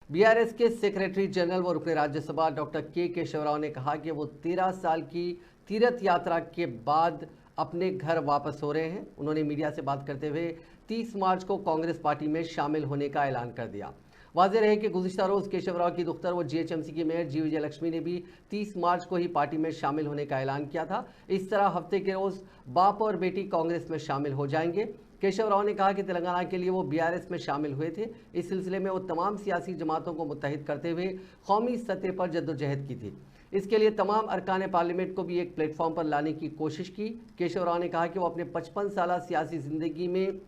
BRS के secretary general व रुकने राज्यसभा डॉक्टर के केशव राव ने कहा कि वो 13 साल की तीर्थ यात्रा के बाद अपने घर वापस हो रहे हैं। उन्होंने मीडिया से बात करते हुए 30 मार्च को कांग्रेस पार्टी में शामिल होने का ऐलान कर दिया। वाज़ेह रहे कि गुज़िश्ता रोज केशव राव की दुख्तर व जीएचएमसी की मेयर जी विजयलक्ष्मी ने भी 30 मार्च को ही पार्टी में शामिल होने का ऐलान किया था। इस तरह हफ्ते के रोज बाप और बेटी कांग्रेस में शामिल हो जाएंगे। केशव राव ने कहा कि तेलंगाना के लिए वो बीआरएस में शामिल हुए थे। इस सिलसिले में वो तमाम सियासी जमातों को मुत्तहिद करते हुए कौमी सतह पर जद्दोजहद की थी। इसके लिए तमाम अरकान पार्लियामेंट को भी एक प्लेटफॉर्म पर लाने की कोशिश की। केशव राव ने कहा कि वो अपने 55 साल सियासी ज़िंदगी में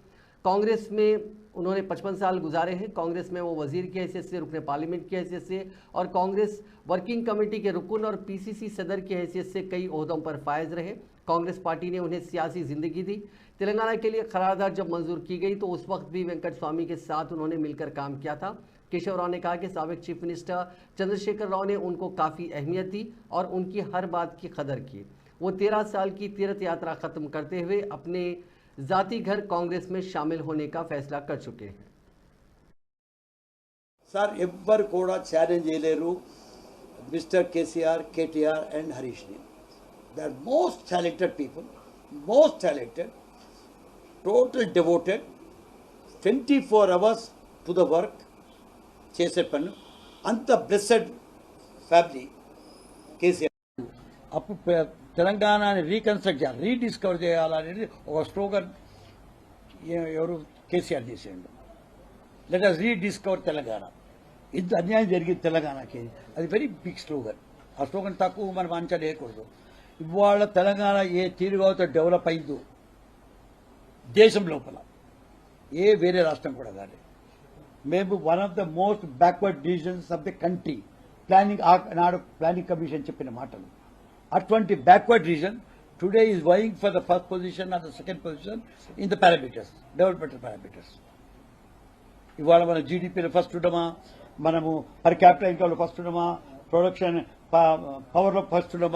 कांग्रेस में उन्होंने 55 साल गुजारे हैं। कांग्रेस में वो वजीर की हैसियत से, रुकने पार्लियामेंट की हैसियत से और कांग्रेस वर्किंग कमेटी के रुकन और पीसीसी सदर की हैसियत से कई ओहदों पर फायज रहे। कांग्रेस पार्टी ने उन्हें सियासी ज़िंदगी दी। तेलंगाना के लिए करारदाद जब मंजूर की गई तो उस वक्त भी वेंकट स्वामी के साथ उन्होंने मिलकर काम किया था। केशव राव ने कहा कि साबिक चीफ मिनिस्टर चंद्रशेखर राव ने उनको काफ़ी अहमियत दी और उनकी हर बात की कदर की। वो 13 साल की तीर्थ यात्रा ख़त्म करते हुए अपने जाति घर कांग्रेस में शामिल होने का फैसला कर चुके हैं। सर एव्वर కూడా ఛాలెంజ్ చేయలేరు మిస్టర్ కేసీఆర్, కేటీఆర్ అండ్ హరీష్ ని. They are most talented people, most talented, total devoted, 24 hours to the work చేసే పని. అంత బ్లెస్సెడ్ ఫ్యామిలీ కేసీఆర్. అప్పుడు తెలంగాణని రీకన్స్ట్రక్ట్ చేయాలి, రీడిస్కవర్ చేయాలనేది ఒక స్లోగన్ ఎవరు కేసీఆర్ చేసేయండు. Let us rediscover Telangana. ఇంత అన్యాయం జరిగింది తెలంగాణకి, అది వెరీ బిగ్ స్లోగన్. ఆ స్లోగన్ తక్కువ మనం అంచనా వేయకూడదు. ఇవాళ తెలంగాణ ఏ తీరుగా డెవలప్ అయిందో దేశం లోపల ఏ వేరే రాష్ట్రం కూడా కాదు. మేము one of the most backward regions of the country. Planning నాడు ప్లానింగ్ కమిషన్ చెప్పిన మాటలు. అటువంటి backward region today is vying for the first position or the second position in the parameters, developmental parameters. ఇవాళ మన జీడీపీలో ఫస్ట్ ఉండమా, మనము per capital ఇన్కమ్లో ఫస్ట్ ఉండమా, ప్రొడక్షన్ పవర్లో ఫస్ట్ ఉండమా.